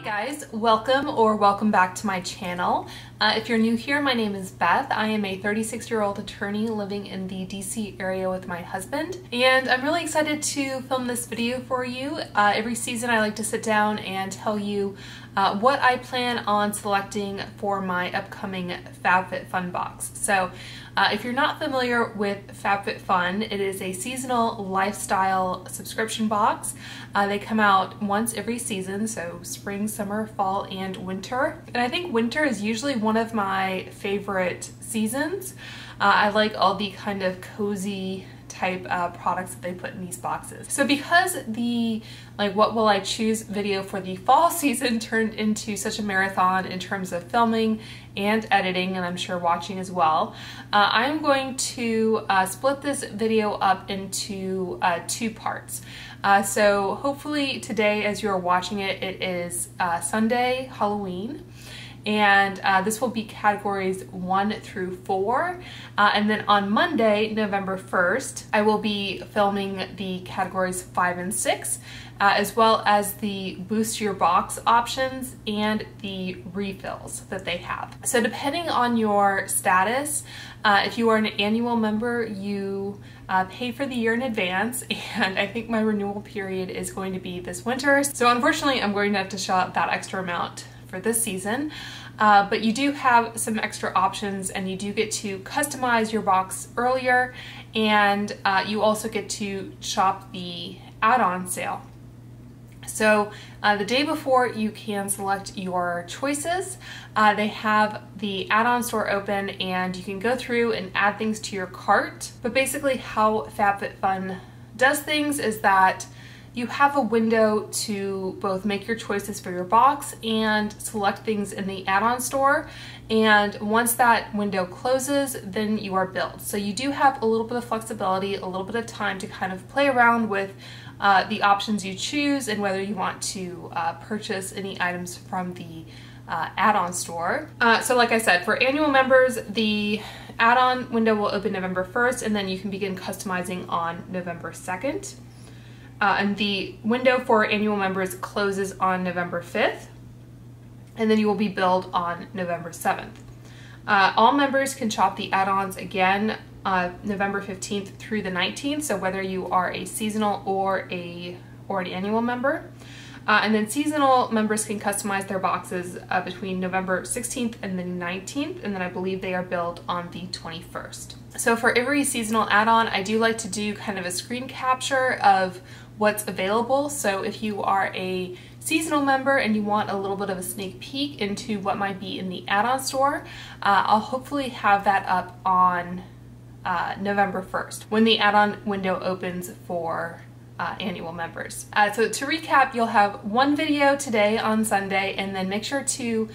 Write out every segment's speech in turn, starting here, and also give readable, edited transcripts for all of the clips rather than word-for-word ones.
guys, welcome back to my channel. If you're new here, my name is Beth. I am a 36-year-old attorney living in the DC area with my husband, and I'm really excited to film this video for you. Every season I like to sit down and tell you what I plan on selecting for my upcoming FabFitFun box. So if you're not familiar with FabFitFun, it is a seasonal lifestyle subscription box. They come out once every season, so spring, summer, fall, and winter. And I think winter is usually one of my favorite seasons. I like all the kind of cozy type products that they put in these boxes. So because the what will I choose video for the fall season turned into such a marathon in terms of filming and editing, and I'm sure watching as well, I'm going to split this video up into two parts. So hopefully today, as you're watching it, it is Sunday, Halloween. And this will be categories 1 through 4. And then on Monday, November 1st, I will be filming the categories 5 and 6, as well as the boost your box options and the refills that they have. So depending on your status, if you are an annual member, you pay for the year in advance, and I think my renewal period is going to be this winter. So unfortunately, I'm going to have to shell out that extra amount for this season, but you do have some extra options, and you do get to customize your box earlier, and you also get to shop the add-on sale. So the day before, you can select your choices. They have the add-on store open, and you can go through and add things to your cart. But basically how FabFitFun does things is that you have a window to both make your choices for your box and select things in the add-on store. And once that window closes, then you are billed. So you do have a little bit of flexibility, a little bit of time to kind of play around with the options you choose and whether you want to purchase any items from the add-on store. So like I said, for annual members, the add-on window will open November 1st, and then you can begin customizing on November 2nd. And the window for annual members closes on November 5th, and then you will be billed on November 7th. All members can shop the add-ons again November 15th through the 19th, so whether you are a seasonal or an annual member. And then seasonal members can customize their boxes between November 16th and the 19th, and then I believe they are billed on the 21st. So for every seasonal add-on, I do like to do kind of a screen capture of what's available. So if you are a seasonal member and you want a little bit of a sneak peek into what might be in the add-on store, I'll hopefully have that up on November 1st when the add-on window opens for annual members. So to recap, you'll have one video today on Sunday, and then make sure to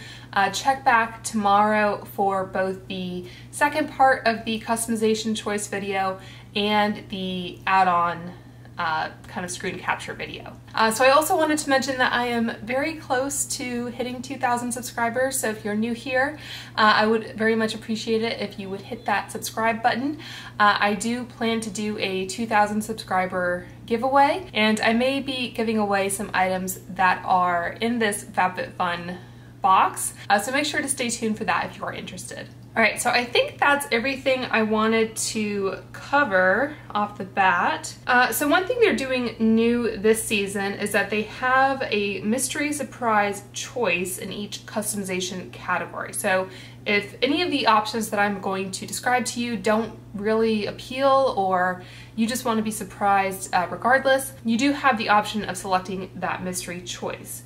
check back tomorrow for both the second part of the customization choice video and the add-on kind of screen capture video. So I also wanted to mention that I am very close to hitting 2,000 subscribers, so if you're new here, I would very much appreciate it if you would hit that subscribe button. I do plan to do a 2,000 subscriber giveaway, and I may be giving away some items that are in this FabFitFun box, so make sure to stay tuned for that if you are interested. Alright, so I think that's everything I wanted to cover off the bat. So one thing they're doing new this season is that they have a mystery surprise choice in each customization category. So if any of the options that I'm going to describe to you don't really appeal, or you just want to be surprised regardless, you do have the option of selecting that mystery choice.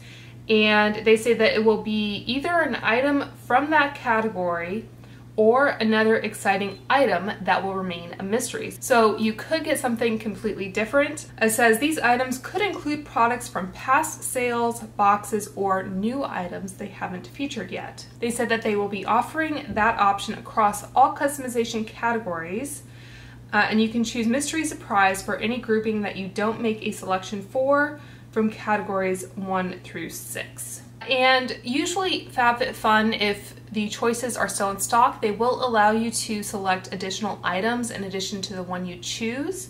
And they say that it will be either an item from that category or another exciting item that will remain a mystery. So you could get something completely different. It says these items could include products from past sales, boxes, or new items they haven't featured yet. They said that they will be offering that option across all customization categories, and you can choose mystery surprise for any grouping that you don't make a selection for from categories 1 through 6. And usually FabFitFun, if the choices are still in stock, they will allow you to select additional items in addition to the one you choose.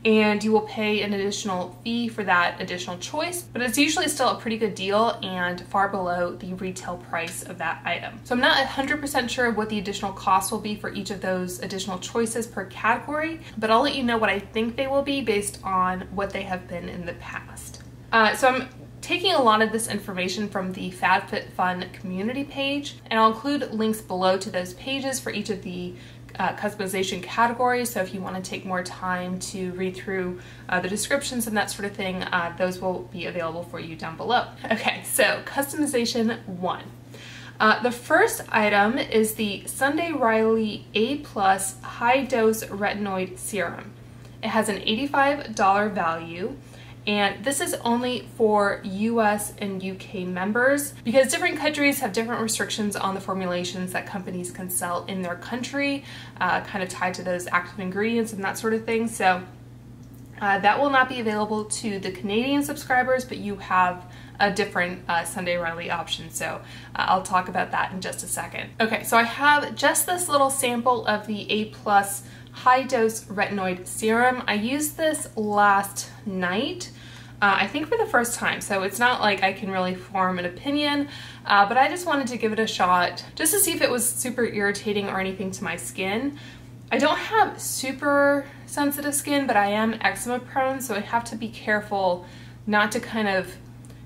and you will pay an additional fee for that additional choice, but it's usually still a pretty good deal and far below the retail price of that item. So I'm not 100% sure what the additional cost will be for each of those additional choices per category, but I'll let you know what I think they will be based on what they have been in the past. So I'm taking a lot of this information from the FabFitFun community page, and I'll include links below to those pages for each of the customization categories. So if you want to take more time to read through the descriptions and that sort of thing, those will be available for you down below. Okay, so customization 1. The first item is the Sunday Riley A+ High Dose Retinoid Serum. It has an $85 value. And this is only for US and UK members because different countries have different restrictions on the formulations that companies can sell in their country, kind of tied to those active ingredients and that sort of thing. So that will not be available to the Canadian subscribers, but you have a different Sunday Riley option. So I'll talk about that in just a second. Okay, so I have just this little sample of the A+ High Dose Retinoid Serum. I used this last night, I think for the first time, so it's not like I can really form an opinion, but I just wanted to give it a shot just to see if it was super irritating or anything to my skin. I don't have super sensitive skin, but I am eczema prone, so I have to be careful not to kind of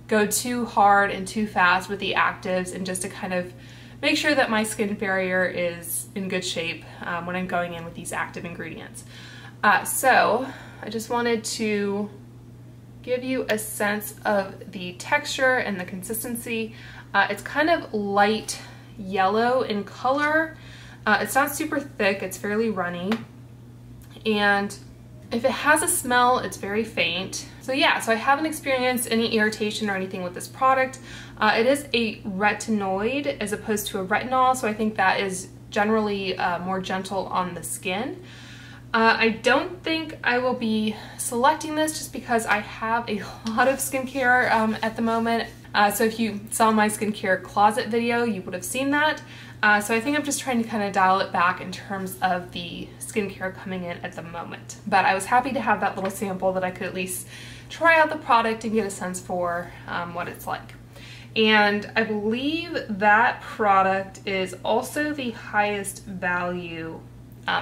go too hard and too fast with the actives, and just to kind of make sure that my skin barrier is in good shape when I'm going in with these active ingredients. So I just wanted to give you a sense of the texture and the consistency. It's kind of light yellow in color. It's not super thick, it's fairly runny. And if it has a smell, it's very faint. So yeah, so I haven't experienced any irritation or anything with this product. It is a retinoid as opposed to a retinol, so I think that is generally more gentle on the skin. I don't think I will be selecting this just because I have a lot of skincare at the moment. So if you saw my skincare closet video, you would have seen that. So I think I'm just trying to kind of dial it back in terms of the skincare coming in at the moment. But I was happy to have that little sample that I could at least try out the product and get a sense for what it's like. And I believe that product is also the highest value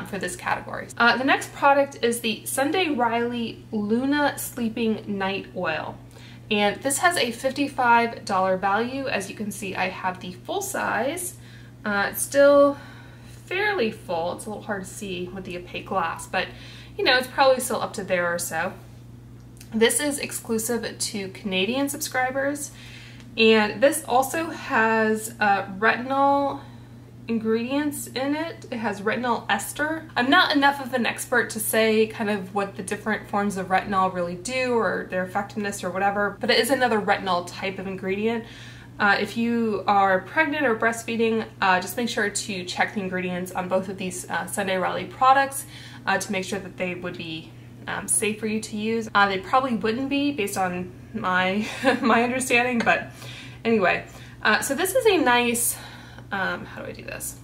for this category. The next product is the Sunday Riley Luna Sleeping Night Oil. And this has a $55 value. As you can see, I have the full size. It's still fairly full. It's a little hard to see with the opaque glass, but you know, it's probably still up to there or so. This is exclusive to Canadian subscribers, and this also has retinol ingredients in it. It has retinol ester. I'm not enough of an expert to say kind of what the different forms of retinol really do or their effectiveness or whatever, but it is another retinol type of ingredient. If you are pregnant or breastfeeding, just make sure to check the ingredients on both of these Sunday Riley products to make sure that they would be safe for you to use. They probably wouldn't be based on my my understanding, but anyway. So this is a nice, how do I do this?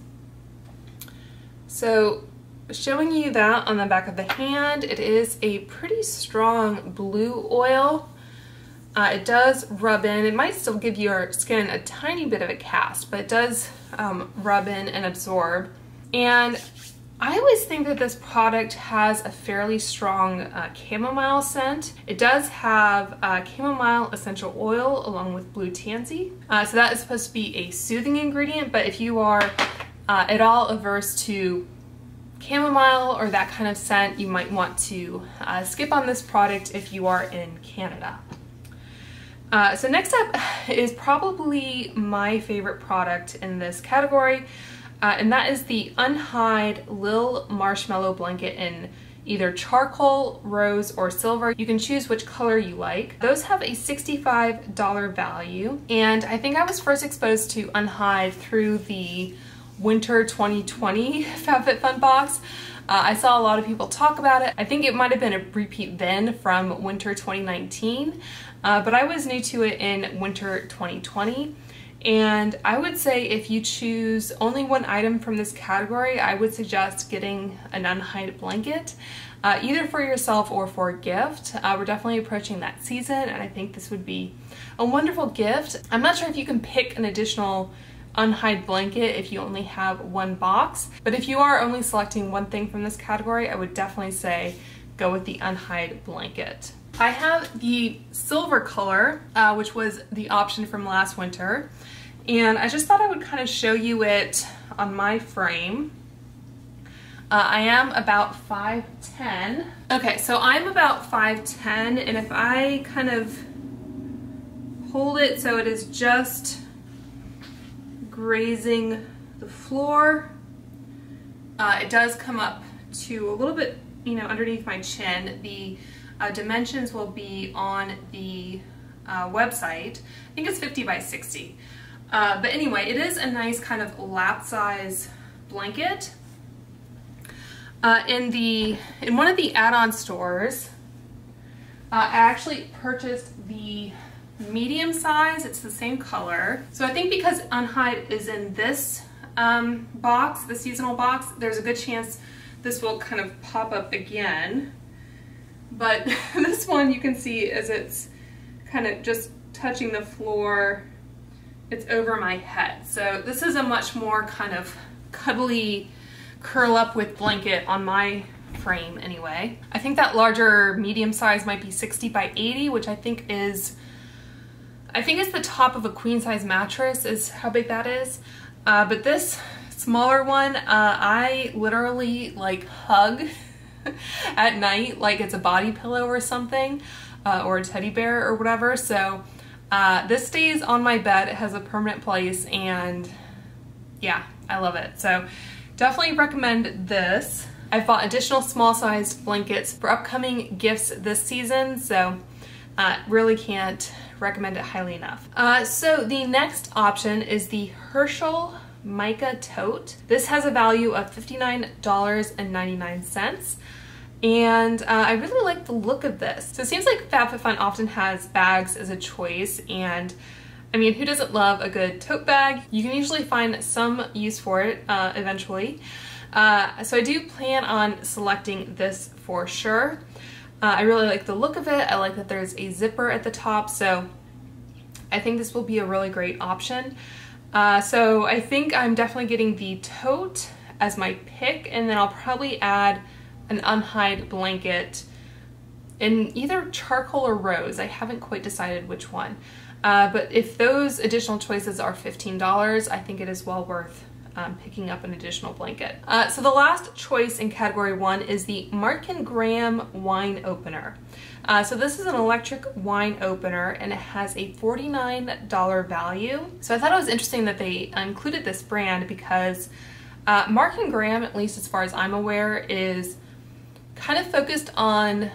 So showing you that on the back of the hand, it is a pretty strong blue oil. It does rub in. It might still give your skin a tiny bit of a cast, but it does rub in and absorb. And I always think that this product has a fairly strong chamomile scent. It does have chamomile essential oil along with blue tansy. So that is supposed to be a soothing ingredient, but if you are at all averse to chamomile or that kind of scent, you might want to skip on this product if you are in Canada. So next up is probably my favorite product in this category, and that is the Unhide Lil Marshmallow Blanket in either charcoal, rose, or silver. You can choose which color you like. Those have a $65 value, and I think I was first exposed to Unhide through the Winter 2020 FabFitFun box. I saw a lot of people talk about it. I think it might have been a repeat then from Winter 2019, but I was new to it in Winter 2020. And I would say if you choose only one item from this category, I would suggest getting an unhide blanket, either for yourself or for a gift. We're definitely approaching that season, and I think this would be a wonderful gift. I'm not sure if you can pick an additional unhide blanket if you only have one box, but if you are only selecting one thing from this category, I would definitely say go with the unhide blanket. I have the silver color, which was the option from last winter, and I just thought I would kind of show you it on my frame. I am about 5'10". Okay, so I'm about 5'10", and if I kind of hold it so it is just grazing the floor, it does come up to a little bit, you know, underneath my chin. The dimensions will be on the website. I think it's 50 by 60. But anyway, it is a nice kind of lap size blanket. In one of the add-on stores, I actually purchased the medium size. It's the same color. So I think because unhide is in this box, the seasonal box, there's a good chance this will kind of pop up again. But this one you can see as it's kind of just touching the floor, it's over my head. So this is a much more kind of cuddly curl up with blanket on my frame anyway. I think that larger medium size might be 60 by 80, which I think is the top of a queen size mattress is how big that is. But this smaller one, I literally like hug at night like it's a body pillow or something, or a teddy bear or whatever. So this stays on my bed. It has a permanent place, and yeah, I love it. So definitely recommend this. I've bought additional small sized blankets for upcoming gifts this season, so really can't recommend it highly enough. So the next option is the Herschel Mica Tote. This has a value of $59.99. And I really like the look of this. So it seems like FabFitFun often has bags as a choice, and I mean, who doesn't love a good tote bag? You can usually find some use for it eventually. So I do plan on selecting this for sure. I really like the look of it. I like that there's a zipper at the top, so I think this will be a really great option. So I think I'm definitely getting the tote as my pick, and then I'll probably add an unhide blanket in either charcoal or rose. I haven't quite decided which one. But if those additional choices are $15, I think it is well worth picking up an additional blanket. So the last choice in category 1 is the Mark & Graham wine opener. So this is an electric wine opener, and it has a $49 value. So I thought it was interesting that they included this brand because Mark & Graham, at least as far as I'm aware, is kind of focused on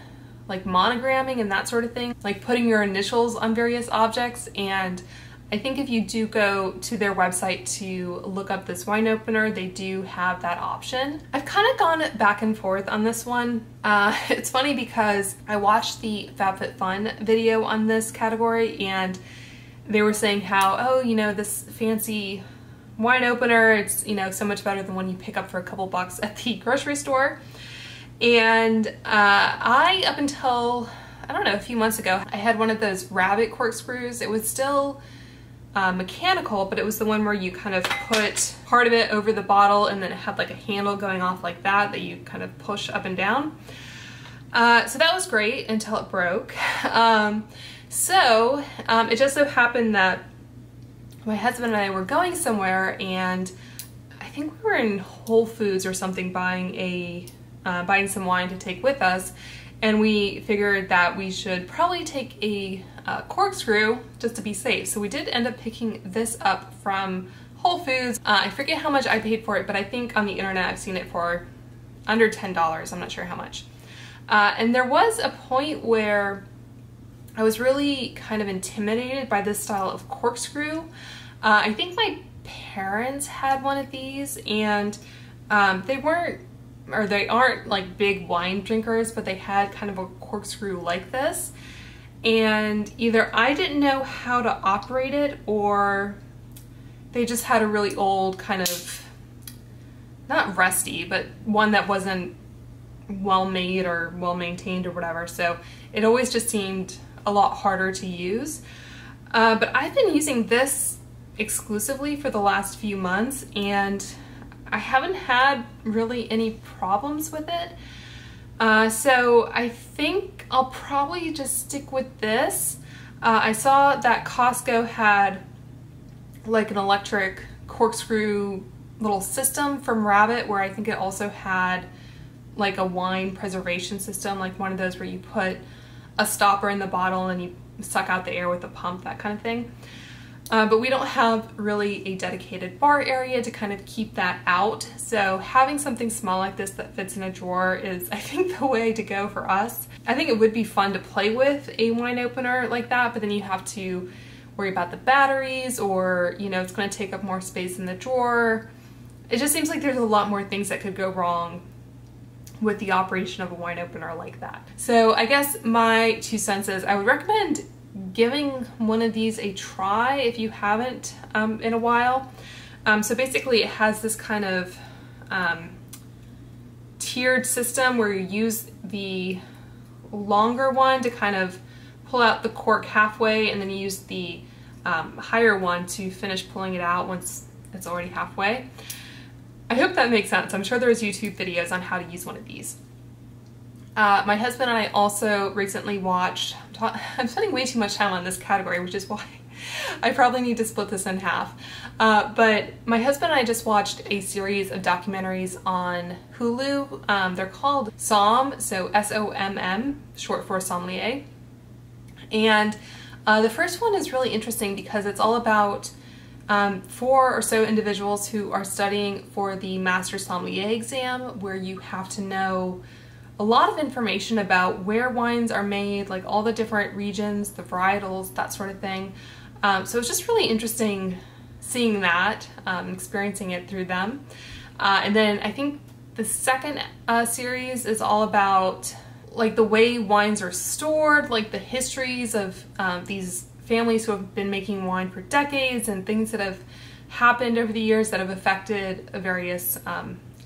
like monogramming and that sort of thing, like putting your initials on various objects. And I think if you do go to their website to look up this wine opener, they do have that option. I've kind of gone back and forth on this one. It's funny because I watched the FabFitFun video on this category, and they were saying how, oh, you know, this fancy wine opener, it's, you know, so much better than one you pick up for a couple bucks at the grocery store. And up until, I don't know, a few months ago, I had one of those rabbit corkscrews. It was still mechanical, but it was the one where you kind of put part of it over the bottle, and then it had like a handle going off like that you kind of push up and down. So that was great until it broke. It just so happened that my husband and I were going somewhere, and I think we were in Whole Foods or something buying some wine to take with us, and we figured that we should probably take a corkscrew just to be safe. So we did end up picking this up from Whole Foods. I forget how much I paid for it, but I think on the internet I've seen it for under $10. I'm not sure how much. And there was a point where I was really kind of intimidated by this style of corkscrew. I think my parents had one of these, and they aren't like big wine drinkers, but they had kind of a corkscrew like this. And either I didn't know how to operate it, or they just had a really old kind of, not rusty, but one that wasn't well made or well maintained or whatever. So it always just seemed a lot harder to use. But I've been using this exclusively for the last few months, and I haven't had really any problems with it. So I think I'll probably just stick with this. I saw that Costco had like an electric corkscrew little system from Rabbit, where I think it also had like a wine preservation system, like one of those where you put a stopper in the bottle and you suck out the air with a pump, that kind of thing. But we don't have really a dedicated bar area to kind of keep that out. So having something small like this that fits in a drawer is, I think, the way to go for us. I think it would be fun to play with a wine opener like that, but then you have to worry about the batteries, or, you know, it's going to take up more space in the drawer. It just seems like there's a lot more things that could go wrong with the operation of a wine opener like that. So I guess my 2 cents is I would recommend giving one of these a try if you haven't in a while. So basically it has this kind of tiered system where you use the longer one to kind of pull out the cork halfway, and then you use the higher one to finish pulling it out once it's already halfway. I hope that makes sense. I'm sure there's YouTube videos on how to use one of these. My husband and I also recently watched, I'm spending way too much time on this category, which is why I probably need to split this in half. But my husband and I just watched a series of documentaries on Hulu. They're called SOM, so S-O-M-M, short for sommelier. And the first one is really interesting because it's all about 4 or so individuals who are studying for the Master Sommelier exam, where you have to know a lot of information about where wines are made, like all the different regions, the varietals, that sort of thing. So it's just really interesting seeing that, experiencing it through them. And then I think the second series is all about like the way wines are stored, like the histories of these families who have been making wine for decades, and things that have happened over the years that have affected a various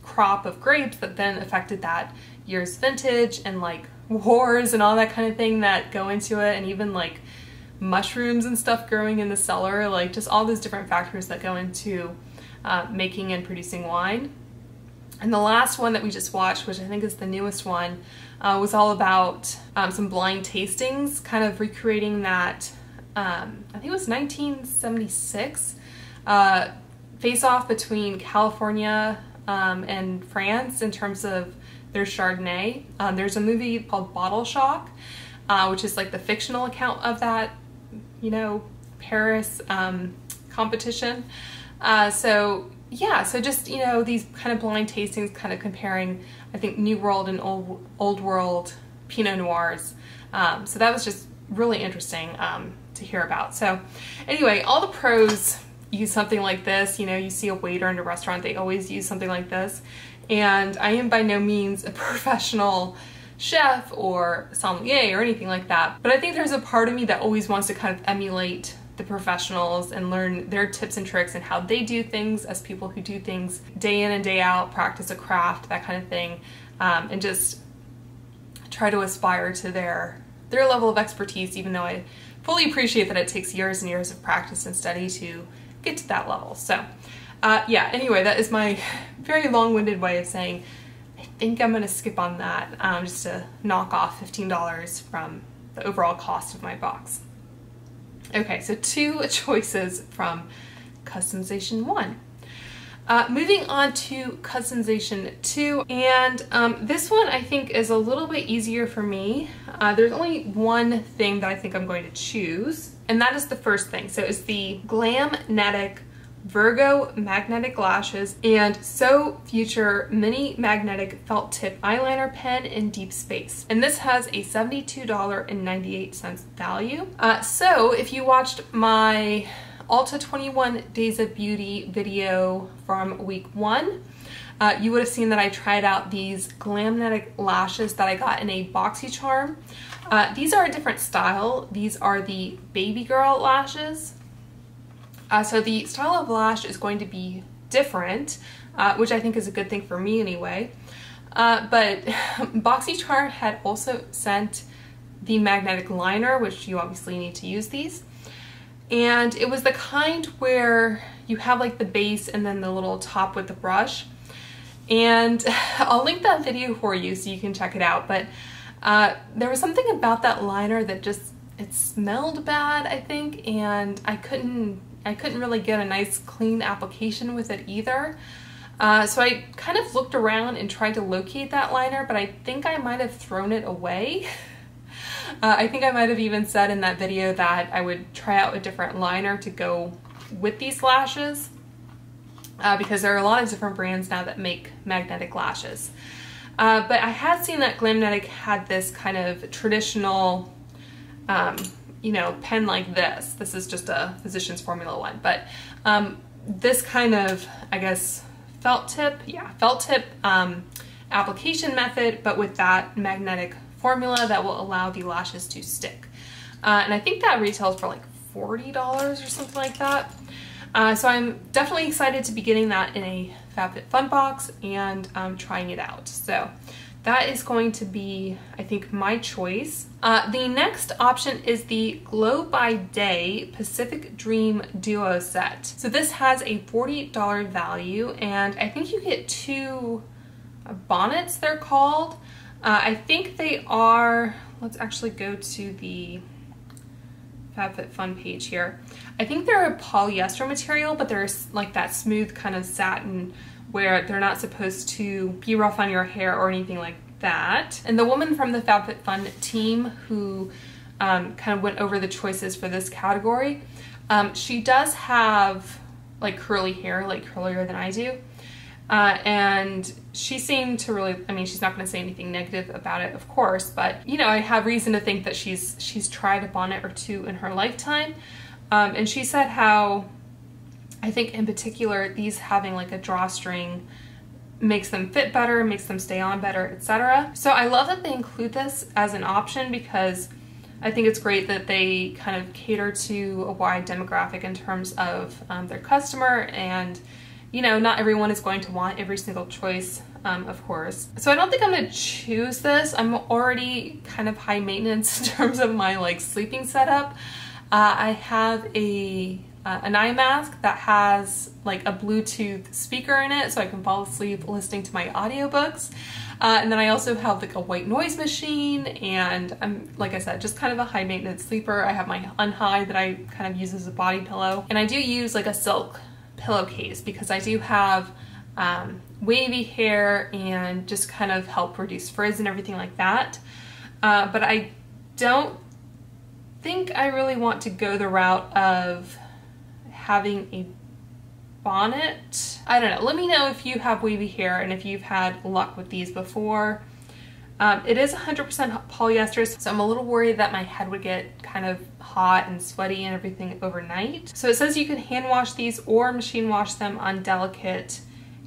crop of grapes that then affected that year's vintage, and like wars and all that kind of thing that go into it, and even like mushrooms and stuff growing in the cellar, like just all those different factors that go into making and producing wine. And the last one that we just watched, which I think is the newest one, was all about some blind tastings, kind of recreating that, I think it was 1976, face-off between California and France in terms of their Chardonnay. There's a movie called Bottle Shock, which is like the fictional account of that, you know, Paris competition. So yeah, so just, you know, these kind of blind tastings, kind of comparing, I think, New World and Old World Pinot Noirs. So that was just really interesting to hear about. So anyway, all the pros use something like this. You know, you see a waiter in a restaurant, they always use something like this. And I am by no means a professional chef or sommelier or anything like that, but I think there's a part of me that always wants to kind of emulate the professionals and learn their tips and tricks and how they do things as people who do things day in and day out, practice a craft, that kind of thing, and just try to aspire to their level of expertise, even though I fully appreciate that it takes years and years of practice and study to get to that level. So yeah, anyway, that is my very long-winded way of saying I think I'm going to skip on that, just to knock off $15 from the overall cost of my box. Okay, so 2 choices from customization 1. Moving on to customization 2, and this one I think is a little bit easier for me. There's only one thing that I think I'm going to choose, and that is the first thing. So it's the Glamnetic Virgo Magnetic Lashes and So Future Mini Magnetic Felt Tip Eyeliner Pen in Deep Space. And this has a $72.98 value. So if you watched my Ulta 21 Days of Beauty video from week 1, you would have seen that I tried out these Glamnetic lashes that I got in a BoxyCharm. These are a different style. These are the Baby Girl lashes. So the style of lash is going to be different, which I think is a good thing for me anyway. But BoxyCharm had also sent the magnetic liner, which you obviously need to use these. And it was the kind where you have like the base and then the little top with the brush. And I'll link that video for you so you can check it out. But there was something about that liner that just, it smelled bad, I think, and I couldn't really get a nice clean application with it either. So I kind of looked around and tried to locate that liner, but I think I might have thrown it away. I think I might have even said in that video that I would try out a different liner to go with these lashes, because there are a lot of different brands now that make magnetic lashes. But I had seen that Glamnetic had this kind of traditional, you know, pen like this. This is just a Physicians Formula one, but this kind of, I guess, felt tip application method, but with that magnetic formula that will allow the lashes to stick. And I think that retails for like $40 or something like that. So I'm definitely excited to be getting that in a FabFitFun box and trying it out. So that is going to be, I think, my choice. The next option is the Glow by Day Pacific Dream Duo Set. So this has a $40 value, and I think you get two bonnets, they're called. I think they are, let's actually go to the FabFitFun page here. I think they're a polyester material, but they're like that smooth kind of satin where they're not supposed to be rough on your hair or anything like that. And the woman from the FabFitFun team who kind of went over the choices for this category, she does have like curly hair, like curlier than I do. And she seemed to really, I mean, she's not going to say anything negative about it, of course, but you know, I have reason to think that she's tried a bonnet or two in her lifetime. And she said how, I think in particular, these having like a drawstring makes them fit better, makes them stay on better, etc. So I love that they include this as an option, because I think it's great that they kind of cater to a wide demographic in terms of their customer, and you know, not everyone is going to want every single choice, of course. So I don't think I'm gonna choose this. I'm already kind of high maintenance in terms of my like sleeping setup. I have an eye mask that has like a Bluetooth speaker in it, so I can fall asleep listening to my audiobooks. And then I also have like a white noise machine, and I'm, like I said, just kind of a high maintenance sleeper. I have my unhigh that I kind of use as a body pillow. And I do use like a silk pillowcase because I do have wavy hair and just kind of help reduce frizz and everything like that. But I don't think I really want to go the route of having a bonnet. I don't know. Let me know if you have wavy hair and if you've had luck with these before. It is 100% polyester, so I'm a little worried that my head would get kind of hot and sweaty and everything overnight. So it says you can hand wash these or machine wash them on delicate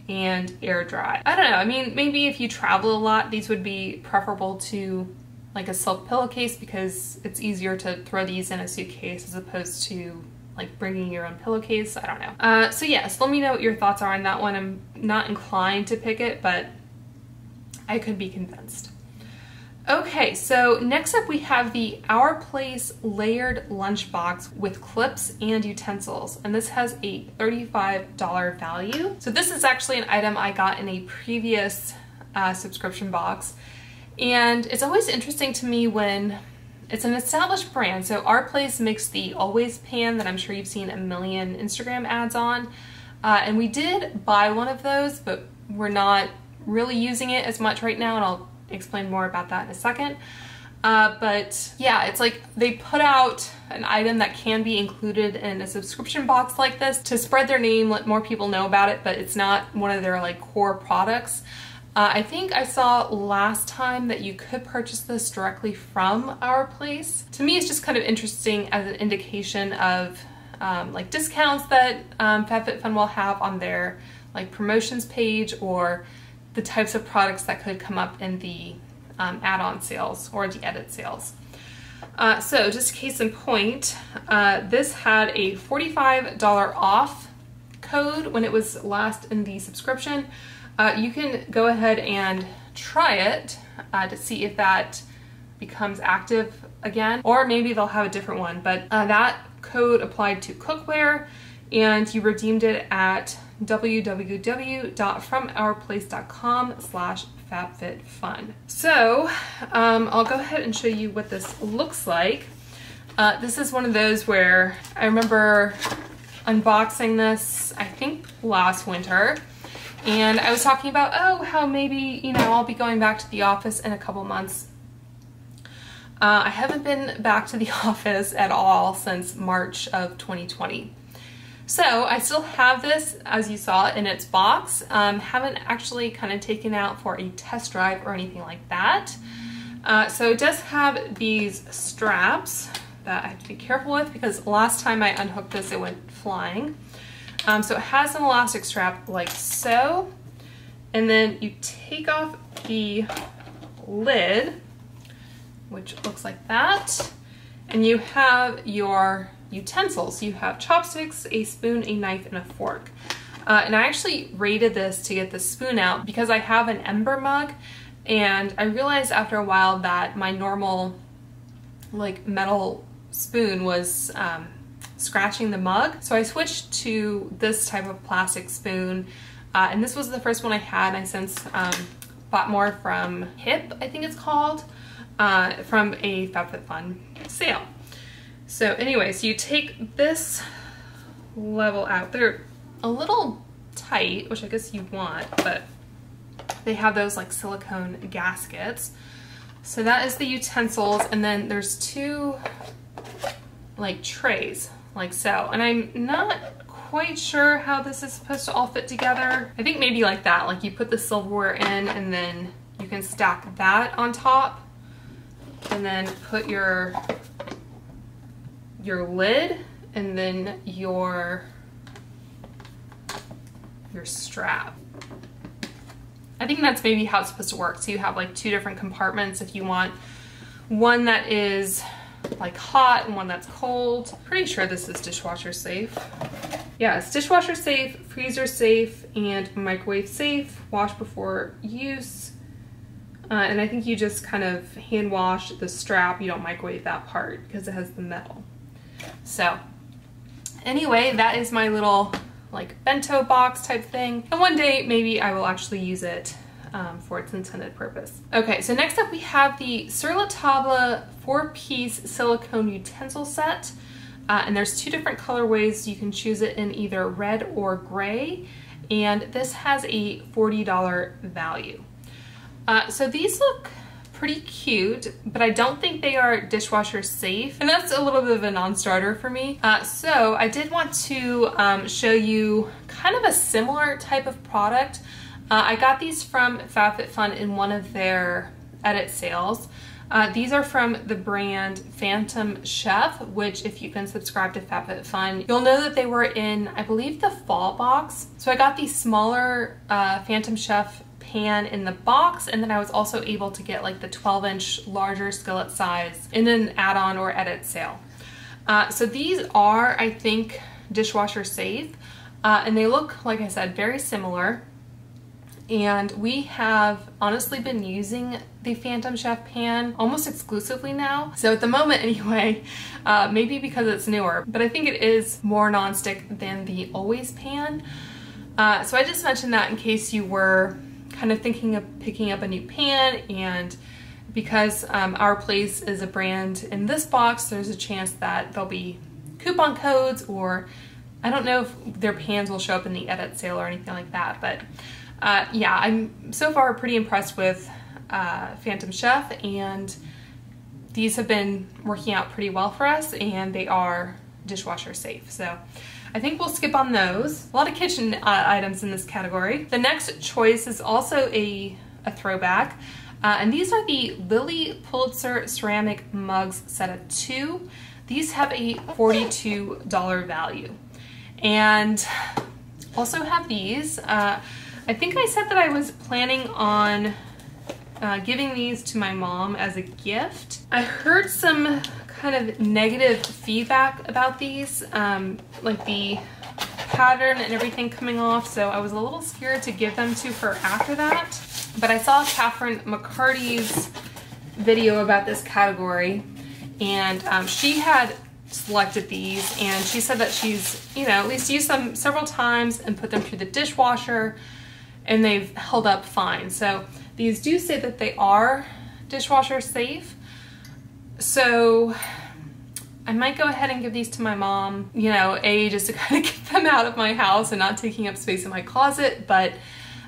and air dry. I don't know. I mean, maybe if you travel a lot, these would be preferable to like a silk pillowcase, because it's easier to throw these in a suitcase as opposed to like bringing your own pillowcase. I don't know. So yes, let me know what your thoughts are on that one. I'm not inclined to pick it, but I could be convinced. Okay, so next up we have the Our Place Layered Lunchbox with clips and utensils, and this has a $35 value. So this is actually an item I got in a previous subscription box, and it's always interesting to me when it's an established brand. So Our Place makes the Always pan that I'm sure you've seen a million Instagram ads on, and we did buy one of those, but we're not really using it as much right now, and I'll explain more about that in a second. But yeah, it's like they put out an item that can be included in a subscription box like this to spread their name, let more people know about it, but it's not one of their like core products. I think I saw last time that you could purchase this directly from Our Place. To me, it's just kind of interesting as an indication of like discounts that FabFitFun will have on their like promotions page, or the types of products that could come up in the add-on sales or the edit sales. So just case in point, this had a $45 off code when it was last in the subscription. You can go ahead and try it to see if that becomes active again, or maybe they'll have a different one, but that code applied to cookware, and you redeemed it at www.FromOurPlace.com/FabFitFun. So I'll go ahead and show you what this looks like. This is one of those where I remember unboxing this, I think last winter, and I was talking about, oh, how maybe, you know, I'll be going back to the office in a couple months. I haven't been back to the office at all since March of 2020. So I still have this, as you saw, in its box. Haven't actually kind of taken out for a test drive or anything like that. So it does have these straps that I have to be careful with, because last time I unhooked this, it went flying. So it has an elastic strap like so, and then you take off the lid, which looks like that, and you have your utensils. You have chopsticks, a spoon, a knife, and a fork. And I actually raided this to get the spoon out because I have an Ember mug, and I realized after a while that my normal like metal spoon was scratching the mug. So I switched to this type of plastic spoon, and this was the first one I had, and I since bought more from Hip, I think it's called, from a FabFitFun sale. So anyway, so you take this level out. They're a little tight, which I guess you want, but they have those like silicone gaskets. So that is the utensils, and then there's two like trays, like so. And I'm not quite sure how this is supposed to all fit together. I think maybe like that, like you put the silverware in and then you can stack that on top, and then put your lid, and then your strap. I think that's maybe how it's supposed to work. So you have like two different compartments if you want one that is like hot and one that's cold. Pretty sure this is dishwasher safe. Yeah, it's dishwasher safe, freezer safe, and microwave safe. Wash before use. And I think you just kind of hand wash the strap. You don't microwave that part because it has the metal. So anyway, that is my little like bento box type thing. And one day maybe I will actually use it for its intended purpose. Okay, so next up we have the Sur La Table 4-piece silicone utensil set. And there's two different colorways. You can choose it in either red or gray. And this has a $40 value. So these look pretty cute, but I don't think they are dishwasher safe, and that's a little bit of a non-starter for me. So I did want to show you kind of a similar type of product. I got these from FabFitFun in one of their edit sales. These are from the brand Phantom Chef, which if you can subscribe to FabFitFun, you'll know that they were in, I believe, the fall box. So I got the smaller Phantom Chef pan in the box, and then I was also able to get like the 12-inch larger skillet size in an add-on or edit sale. So these are, I think, dishwasher safe, and they look, like I said, very similar. And we have honestly been using the Phantom Chef pan almost exclusively now. So at the moment anyway, maybe because it's newer, but I think it is more nonstick than the Always pan. So I just mentioned that in case you were kind of thinking of picking up a new pan, and because Our Place is a brand in this box, there's a chance that there'll be coupon codes, or I don't know if their pans will show up in the edit sale or anything like that, but yeah, I'm so far pretty impressed with Phantom Chef, and these have been working out pretty well for us, and they are dishwasher safe. So I think we'll skip on those. A lot of kitchen items in this category. The next choice is also a throwback, and these are the Lily Pulitzer ceramic mugs set of 2. These have a $42 value, and also have these. I think I said that I was planning on giving these to my mom as a gift. I heard some kind of negative feedback about these, like the pattern and everything coming off, so I was a little scared to give them to her after that. But I saw Catherine McCarty's video about this category, and she had selected these, and she said that she's, you know, at least used them several times and put them through the dishwasher, and they've held up fine. So these do say that they are dishwasher safe. So I might go ahead and give these to my mom, you know, just to kind of get them out of my house and not taking up space in my closet, but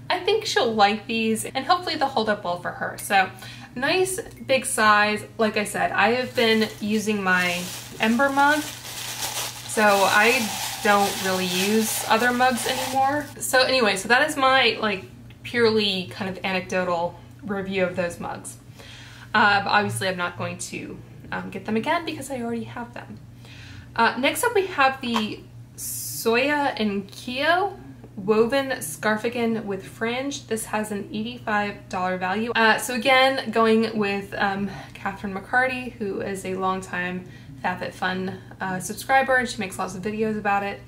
I think she'll like these and hopefully they'll hold up well for her. So nice big size. Like I said, I have been using my Ember mug, so I don't really use other mugs anymore. So anyway, so that is my like purely kind of anecdotal review of those mugs. But obviously I'm not going to get them again because I already have them. Next up we have the Soya and Keo woven scarfigan with fringe. This has an $85 value. So again, going with Catherine McCarty, who is a longtime FabFitFun subscriber, and she makes lots of videos about it.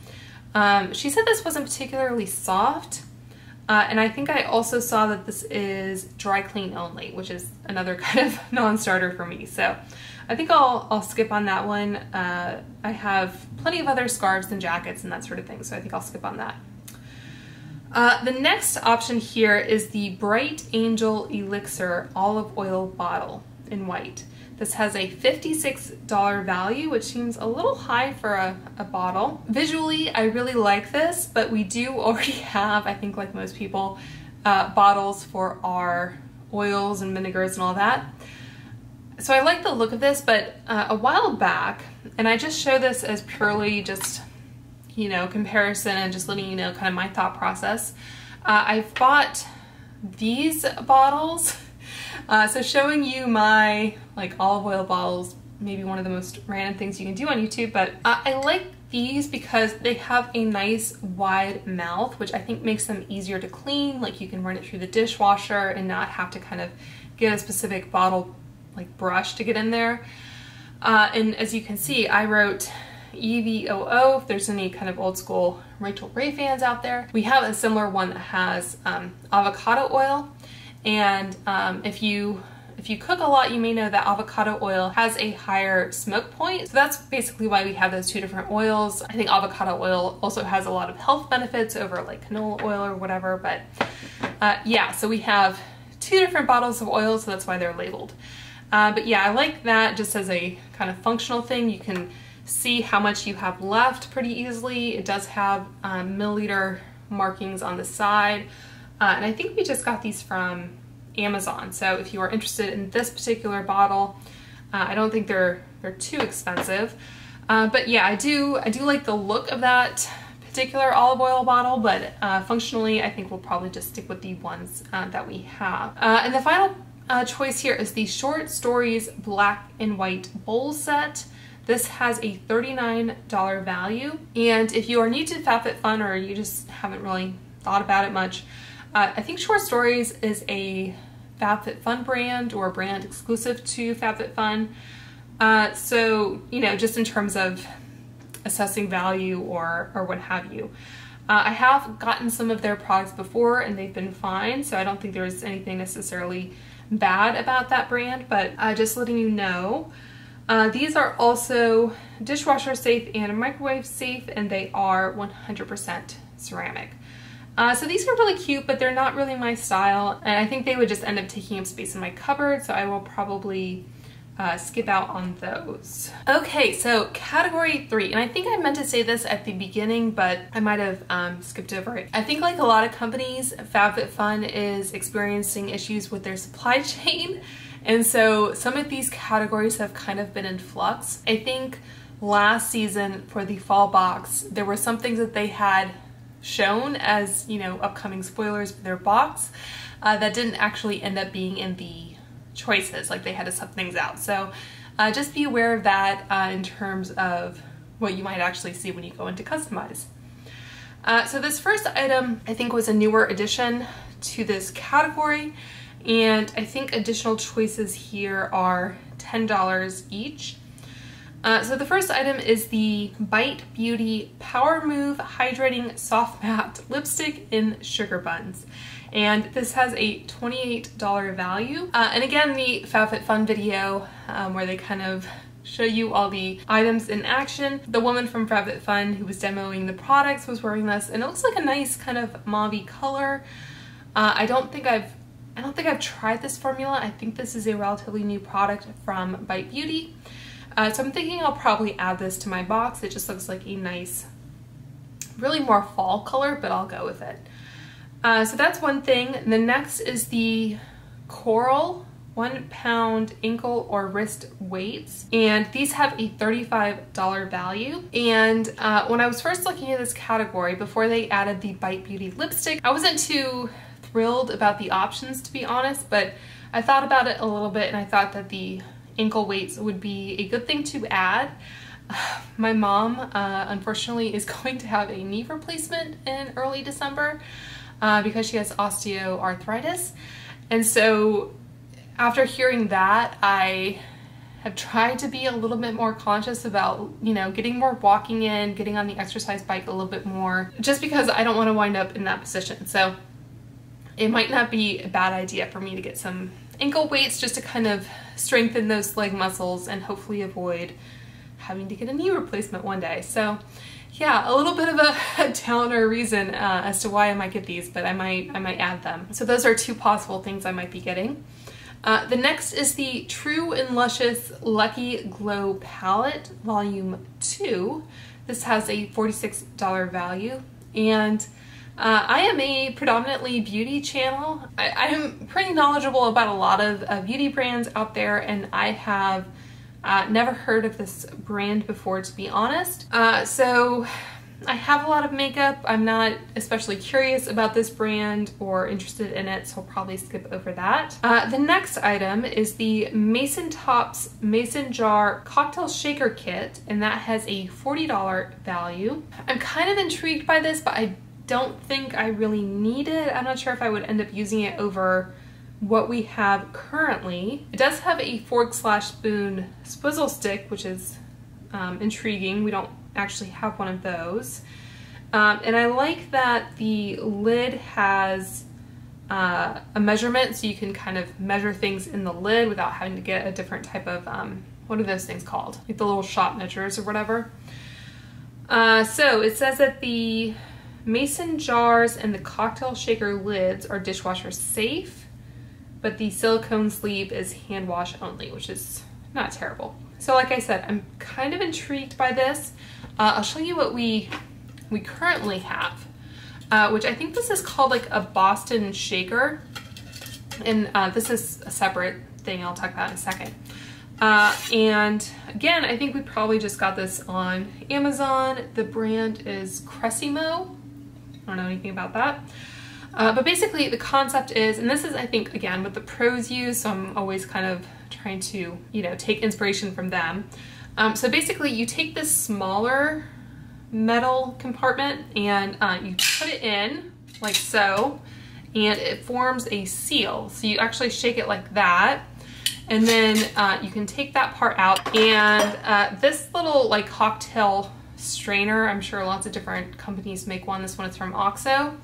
She said this wasn't particularly soft, and I think I also saw that this is dry clean only, which is another kind of non-starter for me. So I think I'll skip on that one. I have plenty of other scarves and jackets and that sort of thing, so I think I'll skip on that. The next option here is the Bright Angel Elixir olive oil bottle in white. This has a $56 value, which seems a little high for a bottle. Visually, I really like this, but we do already have, I think like most people, bottles for our oils and vinegars and all that. So I like the look of this, but a while back, and I just show this as purely just, you know, comparison and just letting you know kind of my thought process. I've bought these bottles. So showing you my like olive oil bottles, maybe one of the most random things you can do on YouTube, but I like these because they have a nice wide mouth, which I think makes them easier to clean. Like you can run it through the dishwasher and not have to kind of get a specific bottle like brush to get in there. And as you can see, I wrote EVOO, if there's any kind of old school Rachel Ray fans out there. We have a similar one that has avocado oil, and if you cook a lot, you may know that avocado oil has a higher smoke point. So that's basically why we have those two different oils. I think avocado oil also has a lot of health benefits over like canola oil or whatever, but yeah, so we have two different bottles of oil, so that's why they're labeled. But yeah, I like that just as a kind of functional thing. You can see how much you have left pretty easily. It does have milliliter markings on the side. And I think we just got these from Amazon. So if you are interested in this particular bottle, I don't think they're too expensive. But yeah, I do like the look of that particular olive oil bottle, but functionally I think we'll probably just stick with the ones that we have. And the final choice here is the Short Stories Black and White Bowl Set. This has a $39 value, and if you are new to FabFitFun or you just haven't really thought about it much, I think Short Stories is a FabFitFun brand or a brand exclusive to FabFitFun. So, you know, just in terms of assessing value or what have you. I have gotten some of their products before and they've been fine, so I don't think there's anything necessarily bad about that brand, but just letting you know. These are also dishwasher safe and microwave safe, and they are 100% ceramic. So these are really cute, but they're not really my style, and I think they would just end up taking up space in my cupboard, so I will probably skip out on those. Okay, so category 3, and I think I meant to say this at the beginning, but I might have skipped over it. I think like a lot of companies, FabFitFun is experiencing issues with their supply chain. And so some of these categories have kind of been in flux. I think last season for the fall box, there were some things that they had shown as, you know, upcoming spoilers for their box that didn't actually end up being in the choices. Like they had to sub things out. So just be aware of that in terms of what you might actually see when you go into customize. So this first item I think was a newer addition to this category. And I think additional choices here are $10 each. So the first item is the Bite Beauty Power Move Hydrating Soft Matte Lipstick in Sugar Buns. And this has a $28 value. And again, the FabFitFun video where they kind of show you all the items in action. The woman from FabFitFun who was demoing the products was wearing this, and it looks like a nice kind of mauve-y color. I don't think I've tried this formula. I think this is a relatively new product from Bite Beauty. So I'm thinking I'll probably add this to my box. It just looks like a nice, really more fall color, but I'll go with it. So that's one thing. The next is the Coral 1 pound ankle or wrist weights, and these have a $35 value. And when I was first looking at this category before they added the Bite Beauty lipstick, I wasn't too thrilled about the options, to be honest, but I thought about it a little bit and I thought that the ankle weights would be a good thing to add. My mom unfortunately is going to have a knee replacement in early December because she has osteoarthritis, and so after hearing that, I have tried to be a little bit more conscious about, you know, getting more walking in, getting on the exercise bike a little bit more, just because I don't want to wind up in that position. So it might not be a bad idea for me to get some ankle weights just to kind of strengthen those leg muscles and hopefully avoid having to get a knee replacement one day. So yeah, a little bit of a downer reason as to why I might get these, but I might add them. So those are two possible things I might be getting. The next is the True and Luscious Lucky Glow Palette Volume 2. This has a $46 value, and I am a predominantly beauty channel. I am pretty knowledgeable about a lot of beauty brands out there, and I have never heard of this brand before, to be honest. So I have a lot of makeup. I'm not especially curious about this brand or interested in it, so I'll probably skip over that. The next item is the Mason Tops Mason Jar Cocktail Shaker Kit, and that has a $40 value. I'm kind of intrigued by this, but I don't think I really need it. I'm not sure if I would end up using it over what we have currently. It does have a fork/spoon swizzle stick, which is intriguing. We don't actually have one of those. And I like that the lid has a measurement, so you can kind of measure things in the lid without having to get a different type of, what are those things called? Like the little shot measures or whatever. So it says that the mason jars and the cocktail shaker lids are dishwasher safe, but the silicone sleeve is hand wash only, which is not terrible. So like I said, I'm kind of intrigued by this. I'll show you what we currently have, which I think this is called like a Boston shaker, and this is a separate thing I'll talk about in a second. And again, I think we probably just got this on Amazon. The brand is Cressimo. I don't know anything about that. But basically the concept is, and this is, I think, again, what the pros use, so I'm always kind of trying to, you know, take inspiration from them. So basically you take this smaller metal compartment and you put it in like so, and it forms a seal. So you actually shake it like that, and then you can take that part out, and this little like cocktail strainer, I'm sure lots of different companies make one. This one is from OXO.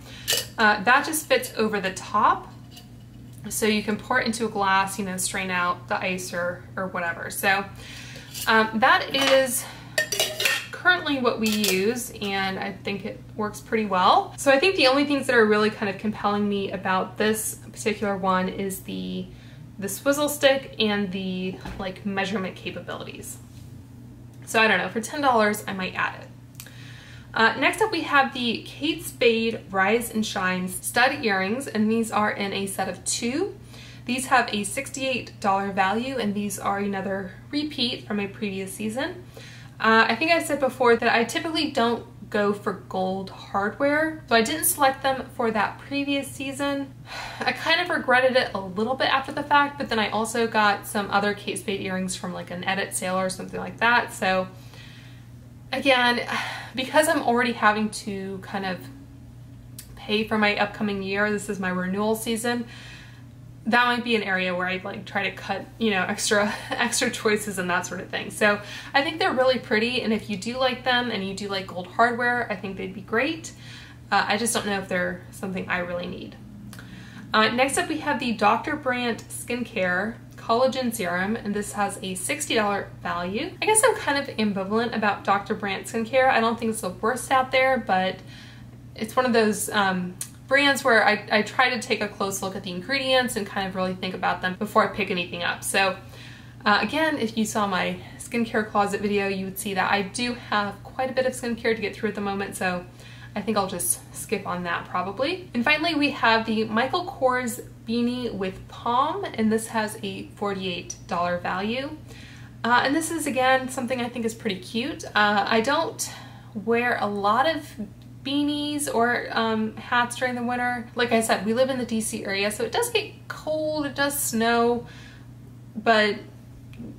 That just fits over the top, so you can pour it into a glass, you know, strain out the ice or whatever. So that is currently what we use, and I think it works pretty well. So I think the only things that are really kind of compelling me about this particular one is the swizzle stick and the like measurement capabilities. So I don't know, for $10 I might add it. Next up we have the Kate Spade Rise and Shines stud earrings, and these are in a set of 2. These have a $68 value, and these are another repeat from a previous season. I think I said before that I typically don't go for gold hardware, so I didn't select them for that previous season. I kind of regretted it a little bit after the fact, but then I also got some other Kate Spade earrings from like an edit sale or something like that. So again, because I'm already having to kind of pay for my upcoming year, this is my renewal season, that might be an area where I'd like try to cut, you know, extra choices and that sort of thing. So I think they're really pretty, and if you do like them and you do like gold hardware, I think they'd be great. I just don't know if they're something I really need. Next up we have the Dr. Brandt Skincare Collagen Serum, and this has a $60 value. I guess I'm kind of ambivalent about Dr. Brandt Skincare. I don't think it's the worst out there, but it's one of those brands where I try to take a close look at the ingredients and kind of really think about them before I pick anything up. So again, if you saw my skincare closet video, you would see that I do have quite a bit of skincare to get through at the moment, so I think I'll just skip on that probably. And finally, we have the Michael Kors Beanie with Palm, and this has a $48 value. And this is, again, something I think is pretty cute. I don't wear a lot of beanies or hats during the winter. Like I said, we live in the DC area, so it does get cold, it does snow, but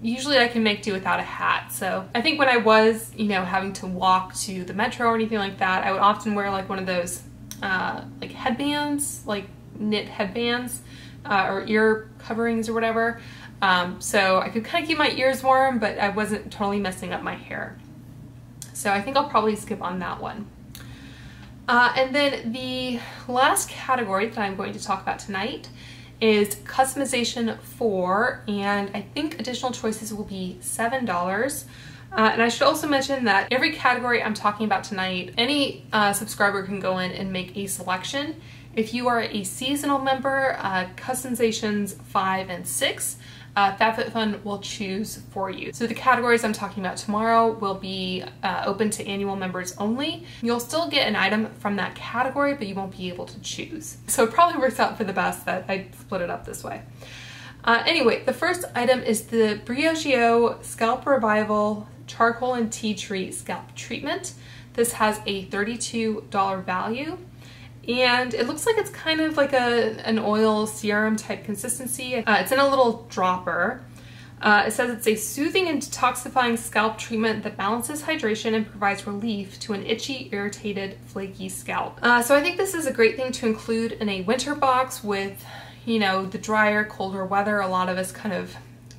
usually I can make do without a hat. So I think when I was, you know, having to walk to the metro or anything like that, I would often wear like one of those like headbands, like knit headbands or ear coverings or whatever. So I could kind of keep my ears warm, but I wasn't totally messing up my hair. So I think I'll probably skip on that one. And then the last category that I'm going to talk about tonight is customization 4, and I think additional choices will be $7. And I should also mention that every category I'm talking about tonight, any subscriber can go in and make a selection. If you are a seasonal member, customizations 5 and 6, FabFitFun will choose for you. So the categories I'm talking about tomorrow will be open to annual members only. You'll still get an item from that category, but you won't be able to choose. So it probably works out for the best that I split it up this way. Anyway, the first item is the Briogeo Scalp Revival Charcoal and Tea Tree Scalp Treatment. This has a $32 value. And it looks like it's kind of like an oil serum type consistency. It's in a little dropper. It says it's a soothing and detoxifying scalp treatment that balances hydration and provides relief to an itchy, irritated, flaky scalp. So I think this is a great thing to include in a winter box with, you know, the drier, colder weather. A lot of us kind of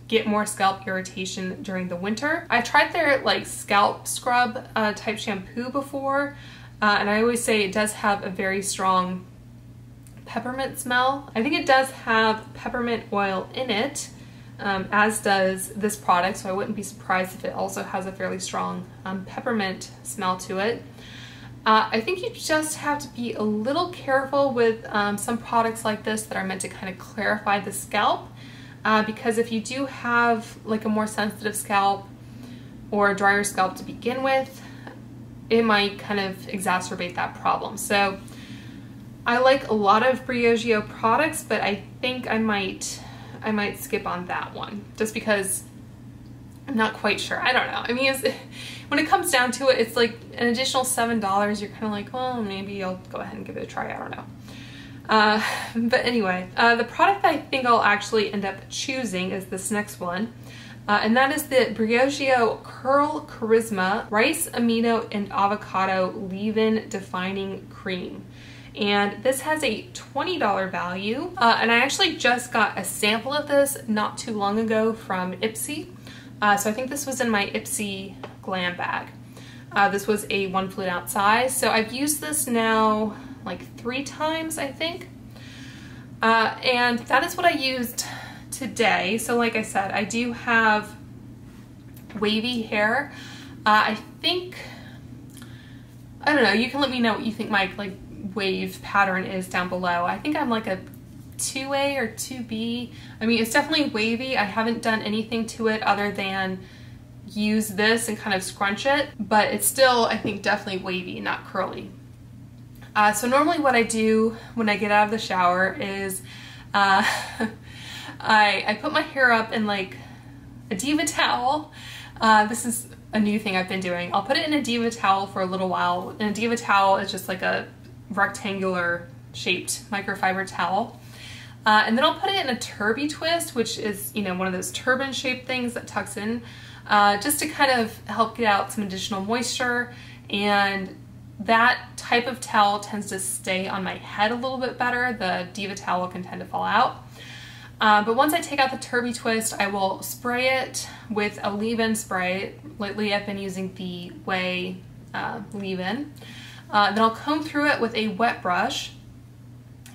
get more scalp irritation during the winter. I tried their like scalp scrub type shampoo before. And I always say it does have a very strong peppermint smell. I think it does have peppermint oil in it, as does this product, so I wouldn't be surprised if it also has a fairly strong peppermint smell to it. I think you just have to be a little careful with some products like this that are meant to kind of clarify the scalp, because if you do have like a more sensitive scalp or a drier scalp to begin with, it might kind of exacerbate that problem. So I like a lot of Briogeo products, but I think I might skip on that one just because I'm not quite sure. I don't know. I mean, when it comes down to it, it's like an additional $7. You're kind of like, well, maybe I'll go ahead and give it a try. I don't know. But anyway, the product that I think I'll actually end up choosing is this next one. And that is the Briogeo Curl Charisma Rice, Amino, and Avocado Leave-In Defining Cream. And this has a $20 value. And I actually just got a sample of this not too long ago from Ipsy. So I think this was in my Ipsy glam bag. This was a 1 fluid ounce size. So I've used this now like 3 times, I think. And that is what I used today. So like I said, I do have wavy hair. I think, I don't know, you can let me know what you think my like wave pattern is down below. I think I'm like a 2A or 2B. I mean, it's definitely wavy. I haven't done anything to it other than use this and kind of scrunch it, but it's still, I think, definitely wavy, not curly. So normally what I do when I get out of the shower is I put my hair up in like a Diva towel. This is a new thing I've been doing. I'll put it in a Diva towel for a little while. And a Diva towel is just like a rectangular shaped microfiber towel. And then I'll put it in a turby twist, which is, you know, one of those turban shaped things that tucks in, just to kind of help get out some additional moisture. And that type of towel tends to stay on my head a little bit better. The Diva towel can tend to fall out. But once I take out the Turby Twist, I will spray it with a leave-in spray. Lately I've been using the Way leave-in. Then I'll comb through it with a wet brush.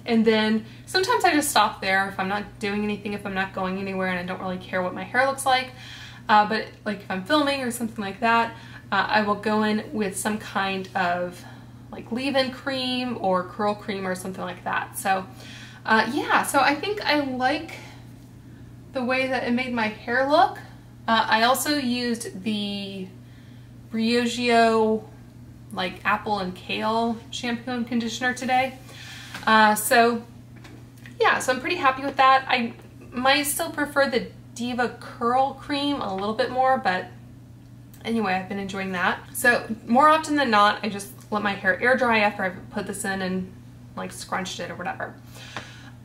And then sometimes I just stop there if I'm not doing anything, if I'm not going anywhere and I don't really care what my hair looks like. But like if I'm filming or something like that, I will go in with some kind of like leave-in cream or curl cream or something like that. So yeah, so I think I like the way that it made my hair look. I also used the Briogeo like apple and kale shampoo and conditioner today. So yeah, so I'm pretty happy with that. I might still prefer the Diva Curl Cream a little bit more, but anyway, I've been enjoying that. So more often than not, I just let my hair air dry after I've put this in and like scrunched it or whatever.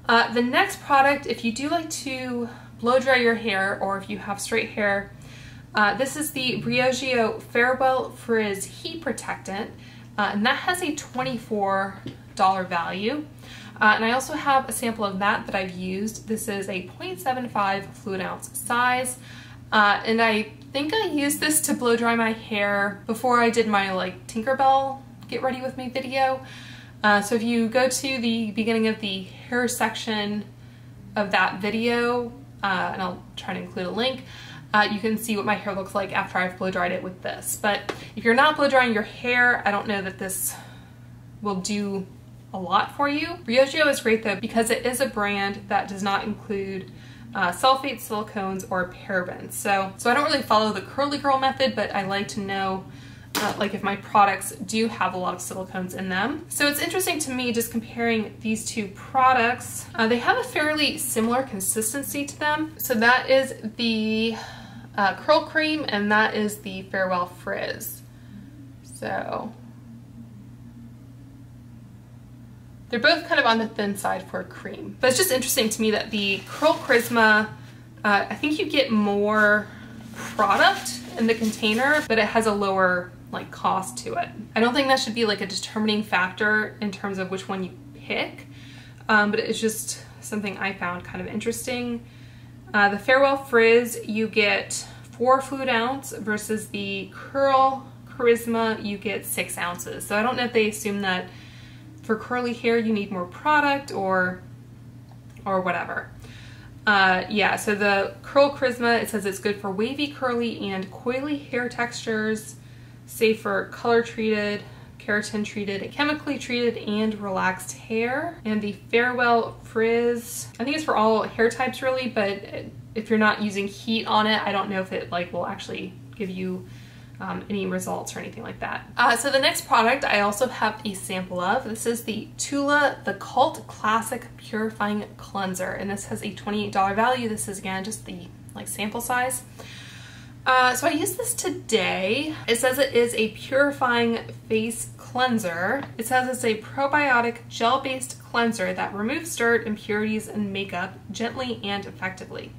The next product, if you do like to blow dry your hair or if you have straight hair, this is the Briogeo Farewell Frizz Heat Protectant, and that has a $24 value. And I also have a sample of that I've used. This is a 0.75 fluid ounce size. And I think I used this to blow dry my hair before I did my like Tinkerbell Get Ready With Me video. So if you go to the beginning of the hair section of that video, and I'll try to include a link, you can see what my hair looks like after I've blow dried it with this. But if you're not blow drying your hair, I don't know that this will do a lot for you. Briogeo is great though because it is a brand that does not include sulfates, silicones, or parabens. So I don't really follow the curly girl method, but I like to know like if my products do have a lot of silicones in them. So it's interesting to me just comparing these two products. They have a fairly similar consistency to them. So that is the curl cream and that is the Farewell Frizz. So they're both kind of on the thin side for a cream. But it's just interesting to me that the Curl Charisma, I think you get more product in the container, but it has a lower like cost to it. I don't think that should be like a determining factor in terms of which one you pick, but it's just something I found kind of interesting. The Farewell Frizz, you get 4 fluid ounce versus the Curl Charisma, you get 6 ounces. So I don't know if they assume that for curly hair you need more product or whatever. Yeah, so the Curl Charisma, it says it's good for wavy, curly, and coily hair textures, safe for color treated, keratin treated, chemically treated, and relaxed hair. And the Farewell Frizz, I think it's for all hair types really, but if you're not using heat on it, I don't know if it like will actually give you any results or anything like that. So the next product I also have a sample of. This is the Tula The Cult Classic Purifying Cleanser, and this has a $28 value. This is again just the like sample size. So I used this today. It says it is a purifying face cleanser. It says it's a probiotic gel-based cleanser that removes dirt, impurities, and makeup gently and effectively.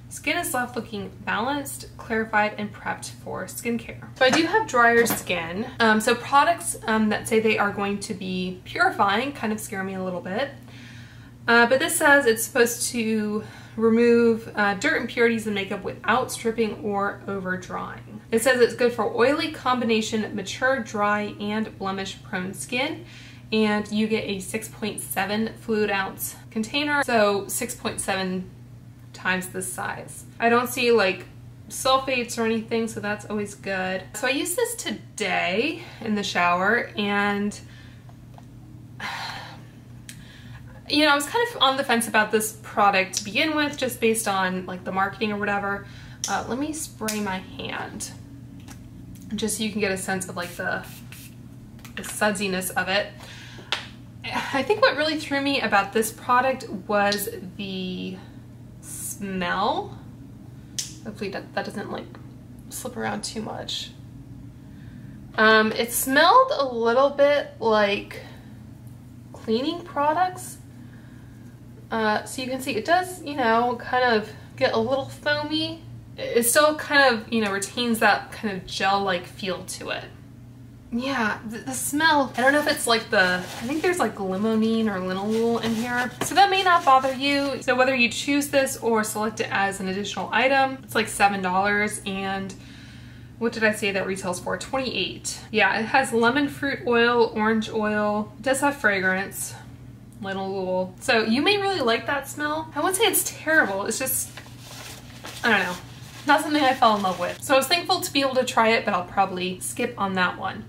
Skin is left looking balanced, clarified, and prepped for skincare. So I do have drier skin. So products that say they are going to be purifying kind of scare me a little bit. But this says it's supposed to remove dirt, impurities, and makeup without stripping or over drying. It says it's good for oily combination, mature, dry, and blemish prone skin. And you get a 6.7 fluid ounce container. So 6.7 times this size. I don't see like sulfates or anything, so that's always good. So I used this today in the shower, and you know, I was kind of on the fence about this product to begin with, just based on like the marketing or whatever. Let me spray my hand just so you can get a sense of like the sudsiness of it. I think what really threw me about this product was the smell. Hopefully that doesn't like slip around too much. It smelled a little bit like cleaning products. So you can see it does, you know, kind of get a little foamy. It still kind of, you know, retains that kind of gel-like feel to it. yeah, the smell, I don't know if it's like I think there's like limonene or linalool in here. So that may not bother you. So whether you choose this or select it as an additional item, it's like $7. And what did I say that retails for? $28. Yeah, it has lemon fruit oil, orange oil. It does have fragrance, linalool. So you may really like that smell. I wouldn't say it's terrible. It's just, I don't know, not something I fell in love with. So I was thankful to be able to try it, but I'll probably skip on that one.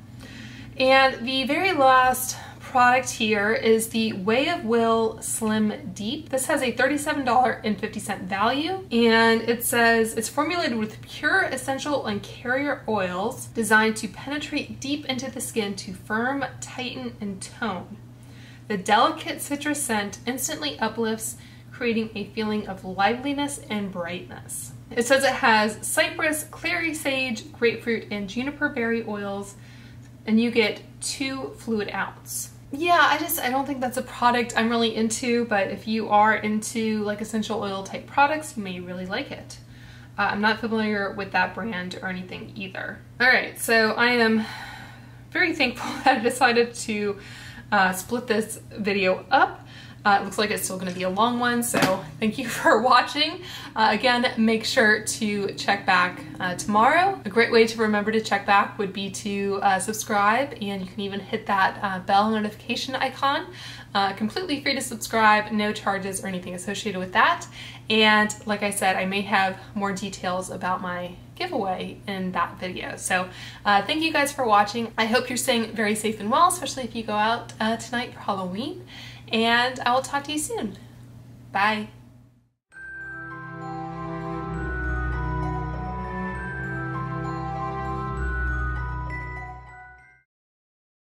And the very last product here is the Way of Will Slim Deep. This has a $37.50 value, and it says it's formulated with pure essential and carrier oils designed to penetrate deep into the skin to firm, tighten, and tone. The delicate citrus scent instantly uplifts, creating a feeling of liveliness and brightness. It says it has cypress, clary sage, grapefruit, and juniper berry oils, and you get 2 fluid ounce. Yeah, I don't think that's a product I'm really into, but if you are into like essential oil type products, you may really like it. I'm not familiar with that brand or anything either. All right, so I am very thankful that I decided to split this video up. It looks like it's still going to be a long one, so thank you for watching. Again, make sure to check back tomorrow. A great way to remember to check back would be to subscribe, and you can even hit that bell notification icon. Completely free to subscribe, no charges or anything associated with that. And like I said, I may have more details about my giveaway in that video. So thank you guys for watching. I hope you're staying very safe and well, especially if you go out tonight for Halloween. And I will talk to you soon. Bye.